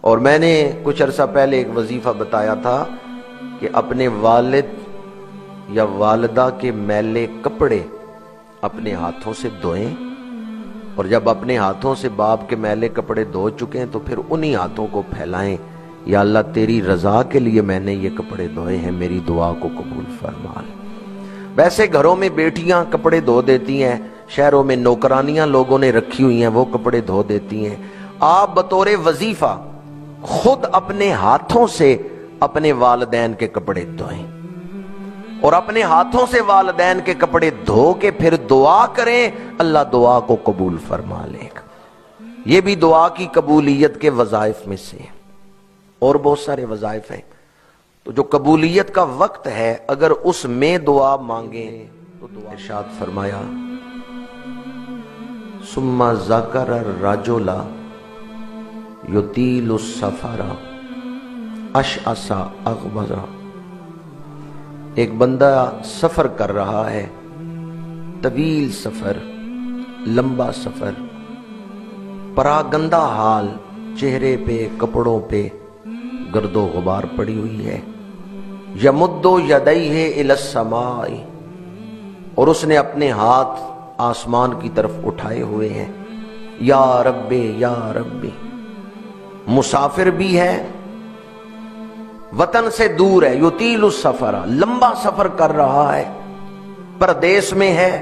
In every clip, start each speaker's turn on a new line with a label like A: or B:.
A: اور میں نے کچھ عرصہ پہلے ایک وظیفہ بتایا تھا کہ اپنے والد یا والدہ کے میلے کپڑے اپنے ہاتھوں سے دھوئیں، اور جب اپنے ہاتھوں سے باپ کے میلے کپڑے دھو چکے ہیں تو پھر انہی ہاتھوں کو پھیلائیں، یا اللہ تیری رضا کے لیے میں نے یہ کپڑے دھوئے ہیں، میری دعا کو قبول فرما لے۔ ویسے گھروں میں بیٹیاں کپڑے دھو دیتی ہیں، شہروں میں نوکرانیاں لوگوں نے رکھی ہوئی ہیں، وہ کپڑے دھو دیتی ہیں۔ آپ بطور وظیفہ خود اپنے ہاتھوں سے اپنے والدین کے کپڑے دھوئیں، اور اپنے ہاتھوں سے والدین کے کپڑے دھو کے پھر دعا کریں، اللہ دعا کو قبول فرما لے گا۔ یہ بھی دعا کی قبولیت کے وظائف میں سے، اور بہت سارے وظائف ہیں۔ تو جو قبولیت کا وقت ہے اگر اس میں دعا مانگیں تو دعا ارشاد فرمایا ثم ذکر الرجل یطیل السفر اشعث اغبر، ایک بندہ سفر کر رہا ہے، طویل سفر، لمبا سفر، پراگندہ حال، چہرے پہ کپڑوں پہ گرد و غبار پڑی ہوئی ہے، یمد یدیہ الی السماء، اور اس نے اپنے ہاتھ آسمان کی طرف اٹھائے ہوئے ہیں، یا رب یا رب، مسافر بھی ہے، وطن سے دور ہے، یطیل السفر، لمبا سفر کر رہا ہے، پردیس میں ہے،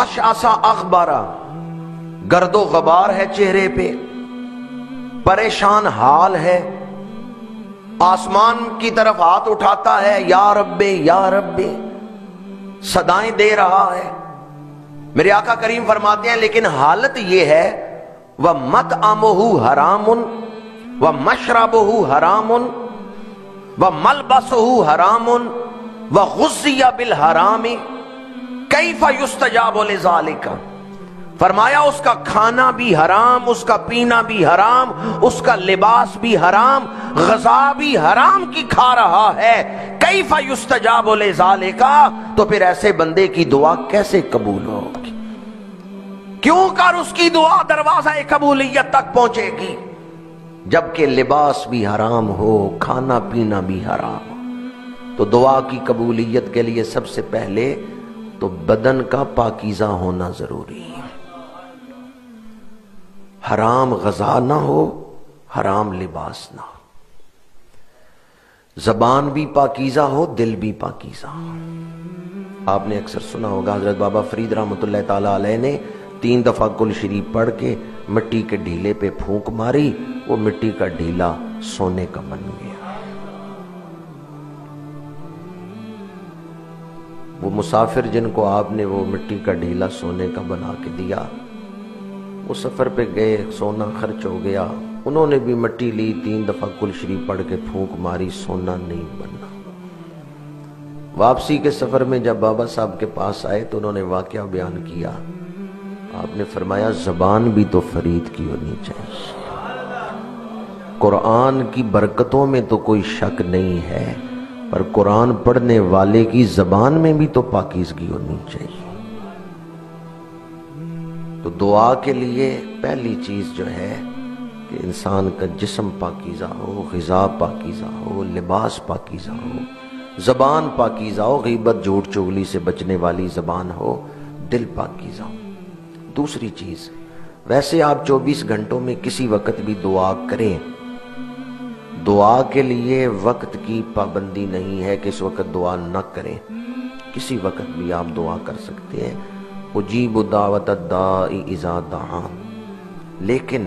A: اشعث اغبر، گرد و غبار ہے چہرے پہ، پریشان حال ہے، آسمان کی طرف ہاتھ اٹھاتا ہے، یا رب صدائیں دے رہا ہے۔ میرے آقا کریم فرماتے ہیں لیکن حالت یہ ہے وَمَطْعَمُهُ حَرَامٌ وَمَشْرَبُهُ حَرَامٌ وَمَلْبَسُهُ حَرَامٌ وَغُذِّيَ بِالْحَرَامِ كَيْفَ يُسْتَجَابُ لِذَلِكَ، فرمایا اس کا کھانا بھی حرام، اس کا پینا بھی حرام، اس کا لباس بھی حرام، غذا بھی حرام کی کھا رہا ہے، کیف یستجاب لذالک، تو پھر ایسے بندے کی دعا کیسے قبول ہوگی؟ کیوں کر اس کی دعا دروازہ قبولیت تک پہنچے گی جبکہ لباس بھی حرام ہو، کھانا پینا بھی حرام ہو؟ تو دعا کی قبولیت کے لیے سب سے پہلے تو بدن کا پاکیزہ ہونا ضروری ہے، حرام غذا نہ ہو، حرام لباس نہ ہو، زبان بھی پاکیزہ ہو، دل بھی پاکیزہ ہو۔ آپ نے اکثر سنا ہوگا حضرت بابا فرید رحمۃ اللہ تعالی علیہ نے 3 دفعہ کل شریف پڑھ کے مٹی کے ڈھیلے پہ پھونک ماری، وہ مٹی کا ڈھیلا سونے کا بن گیا۔ وہ مسافر جن کو آپ نے وہ مٹی کا ڈھیلا سونے کا بنا کے دیا، وہ سفر پہ گئے، سونا خرچ ہو گیا، انہوں نے بھی مٹی لی، 3 دفعہ کل شریف پڑھ کے پھونک ماری، سونا نہیں بنا۔ واپسی کے سفر میں جب بابا صاحب کے پاس آئے تو انہوں نے واقعہ بیان کیا، آپ نے فرمایا زبان بھی تو فرید کی ہونی چاہیے، قرآن کی برکتوں میں تو کوئی شک نہیں ہے، پر قرآن پڑھنے والے کی زبان میں بھی تو پاکیزگی ہونی چاہیے۔ تو دعا کے لیے پہلی چیز جو ہے کہ انسان کا جسم پاکیزہ ہو، غذا پاکیزہ ہو، لباس پاکیزہ ہو، زبان پاکیزہ ہو، غیبت جھوٹ چغلی سے بچنے والی زبان ہو، دل پاکیزہ ہو۔ دوسری چیز، ویسے آپ 24 گھنٹوں میں کسی وقت بھی دعا کریں، دعا کے لیے وقت کی پابندی نہیں ہے کہ اس وقت دعا نہ کریں، کسی وقت بھی آپ دعا کر سکتے ہیں، اجیب دعوت الداعی اذا دعان، لیکن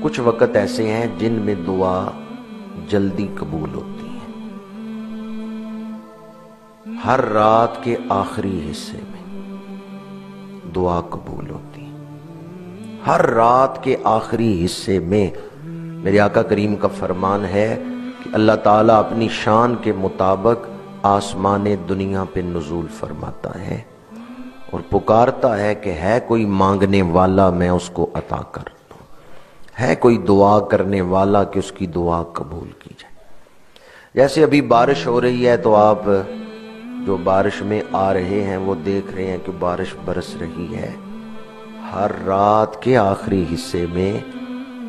A: کچھ وقت ایسے ہیں جن میں دعا جلدی قبول ہوتی ہے۔ ہر رات کے آخری حصے میں دعا قبول ہوتی ہے، ہر رات کے آخری حصے میں میرے آقا کریم کا فرمان ہے کہ اللہ تعالیٰ اپنی شان کے مطابق آسمان دنیا پہ نزول فرماتا ہے اور پکارتا ہے کہ ہے کوئی مانگنے والا میں اس کو عطا کر دوں، ہے کوئی دعا کرنے والا کہ اس کی دعا قبول کی جائے۔ جیسے ابھی بارش ہو رہی ہے تو آپ جو بارش میں آ رہے ہیں وہ دیکھ رہے ہیں کہ بارش برس رہی ہے، ہر رات کے آخری حصے میں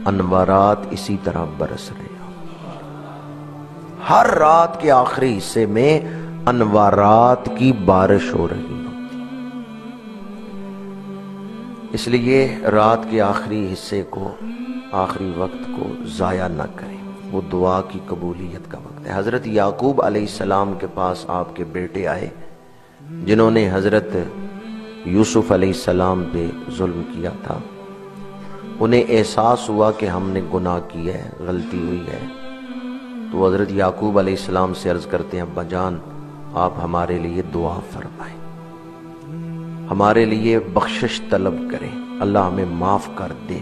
A: انوارات اسی طرح برس رہے ہوں۔ ہر رات کے آخری حصے میں انوارات کی بارش ہو رہی ہوتی، اس لیے رات کے آخری حصے کو، آخری وقت کو ضائع نہ کریں، وہ دعا کی قبولیت کا وقت ہے۔ حضرت یعقوب علیہ السلام کے پاس آپ کے بیٹے آئے جنہوں نے حضرت یوسف علیہ السلام پہ ظلم کیا تھا، انہیں احساس ہوا کہ ہم نے گناہ کیا ہے، غلطی ہوئی ہے، تو حضرت یعقوب علیہ السلام سے عرض کرتے ہیں ابا جان آپ ہمارے لیے دعا فرمائیں، ہمارے لیے بخشش طلب کریں، اللہ ہمیں معاف کر دے۔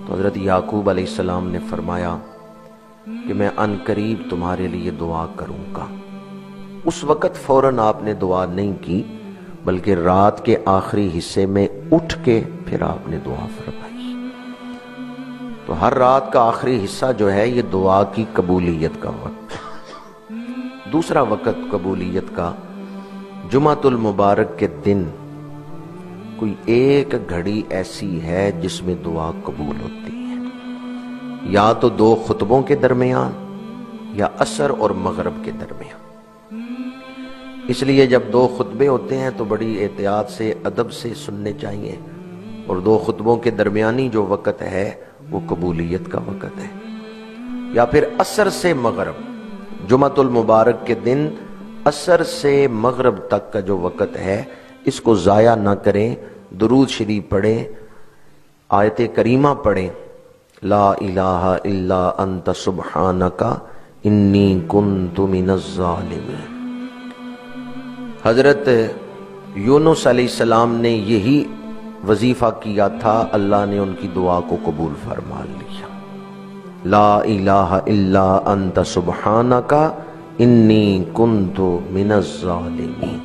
A: تو حضرت یعقوب علیہ السلام نے فرمایا کہ میں ان قریب تمہارے لیے دعا کروں گا۔ اس وقت فوراً آپ نے دعا نہیں کی، بلکہ رات کے آخری حصے میں اٹھ کے پھر آپ نے دعا فرمائی۔ تو ہر رات کا آخری حصہ جو ہے یہ دعا کی قبولیت کا وقت ہے۔ دوسرا وقت قبولیت کا، جمعۃ المبارک کے دن کوئی ایک گھڑی ایسی ہے جس میں دعا قبول ہوتی ہے، یا تو دو خطبوں کے درمیان یا عصر اور مغرب کے درمیان۔ اس لیے جب دو خطبے ہوتے ہیں تو بڑی احتیاط سے، ادب سے سننے چاہیے، اور دو خطبوں کے درمیانی جو وقت ہے وہ قبولیت کا وقت ہے، یا پھر عصر سے مغرب، جمعۃ المبارک کے دن عصر سے مغرب تک کا جو وقت ہے اس کو ضائع نہ کریں، درود شریف پڑھیں، آیت کریمہ پڑھیں، لا الہ الا انت سبحانک انی کنت من الظالمین۔ حضرت یونس علیہ السلام نے یہی وظیفہ کیا تھا، اللہ نے ان کی دعا کو قبول فرما لیا، لا الہ الا انت سبحانک انی کنت من الظالمین۔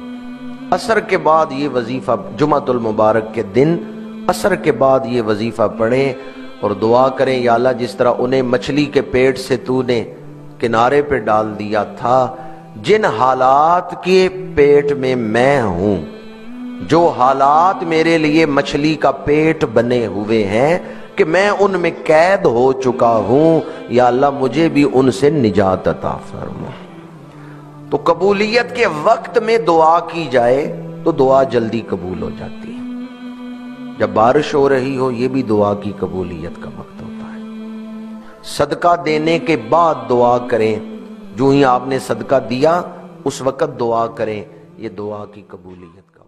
A: عصر کے بعد یہ وظیفہ، جمعۃ المبارک کے دن عصر کے بعد یہ وظیفہ پڑھیں اور دعا کریں، یا اللہ جس طرح انہیں مچھلی کے پیٹ سے تو نے کنارے پہ ڈال دیا تھا، جن حالات کے پیٹ میں میں ہوں، جو حالات میرے لیے مچھلی کا پیٹ بنے ہوئے ہیں کہ میں ان میں قید ہو چکا ہوں، یا اللہ مجھے بھی ان سے نجات عطا فرما۔ تو قبولیت کے وقت میں دعا کی جائے تو دعا جلدی قبول ہو جاتی ہے۔ جب بارش ہو رہی ہو یہ بھی دعا کی قبولیت کا وقت ہوتا ہے۔ صدقہ دینے کے بعد دعا کریں، جو ہی آپ نے صدقہ دیا اس وقت دعا کریں، یہ دعا کی قبولیت کا